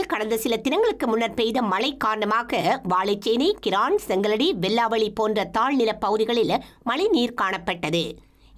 இலங்கையில் கடந்த சில தினங்களுக்கு முன்னர் பெய்த மழை காரணமாக வாழைச்சேனை, கிரான், செங்கலடி, வெல்லாவளி போன்ற தாழ்நில பகுதிகளில் மழைநீர் காணப்பட்டது.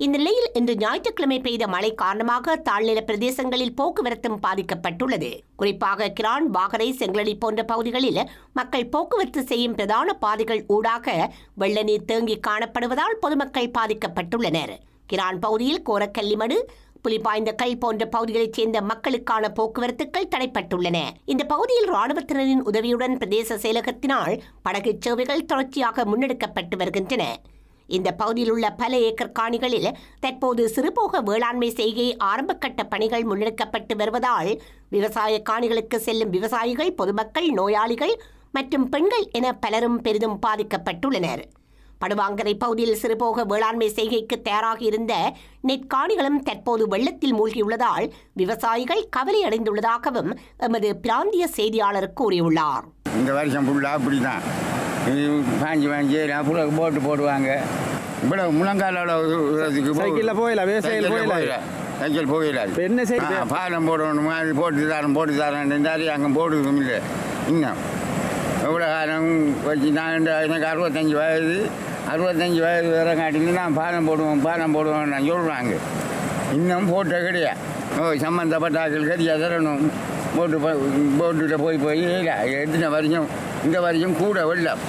இந்த நிலையில் இன்று ஞாயிற்றுக்கிழமை பெய்த மழை காரணமாக தாழ்நில பிரதேசங்களில் போக்குவரத்தும் பாதிக்கப்பட்டுள்ளது. குறிப்பாக கிரான், வாகரை, செங்கலடி போன்ற பகுதிகளில் மக்கள் போக்குவரத்து செய்யும் பிரதான பாதைகள் ஊடாக வெள்ள நீர் தேங்கி காணப்படுவதால் பொதுமக்கள் பாதிக்கப்பட்டுள்ளனர். கிரான் பகுதியில் கோரக்கல்லிமடு, புலிபாய்ந்தக்கல் போன்ற பகுதிகளைச் சேர்ந்த மக்களுக்கான போக்குவரத்துக்கள் தடைப்பட்டுள்ளன. இந்த பகுதியில் ராணுவத்தினரின் உதவியுடன் பிரதேச செயலகத்தினால் படகு சேவைகள் தொடர்ச்சியாக முன்னெடுக்கப்பட்டு வருகின்றன. இந்த பகுதியில் உள்ள பல ஏக்கர் காணிகளில் தற்போது சிறுபோக வேளாண்மை செய்கை ஆரம்பகட்ட பணிகள் முன்னெடுக்கப்பட்டு வருவதால் விவசாய காணிகளுக்கு செல்லும் விவசாயிகள், பொதுமக்கள், நோயாளிகள் மற்றும் பெண்கள் என பலரும் பெரிதும் பாதிக்கப்பட்டுள்ளனர். படுவாங்கரை பகுதியில் சிறுபோக வேளாண்மை செய்கைக்கு தயாராகி இருந்த நெற்காணிகளும் தற்போது வெள்ளத்தில் மூழ்கியுள்ளதால் விவசாயிகள் கவலை அடைந்துள்ளதாகவும் எமது பிராந்திய செய்தியாளர் கூறியுள்ளார். இந்த வருஷம் ஃபுல்லாக அப்படிதான் பாஞ்சு போட்டு போடுவாங்க. இவ்வளவு முழங்கால சைக்கிளில் போயிடலாம், விவசாயிகள் போயிடலாம், சைக்கிள் போயிடலாம். என்ன செய்ய பாலம் போடணும், அது போட்டு தரேன் அங்கே போடுறதும் இல்லை. இன்னும் எவ்வளோ காலம் வச்சு நான் எனக்கு 65 வயது வேற காட்டின்னு நான் பாலம் போடுவோம் நான் சொல்கிறாங்க. இன்னும் போட்ட கிடையாது. சம்மந்தப்பட்ட ஆக்கள் கரியாக தரணும். போட்டுகிட்ட போய் எடுத்துன வரைக்கும் இந்த வரைக்கும் கூட வெள்ளம்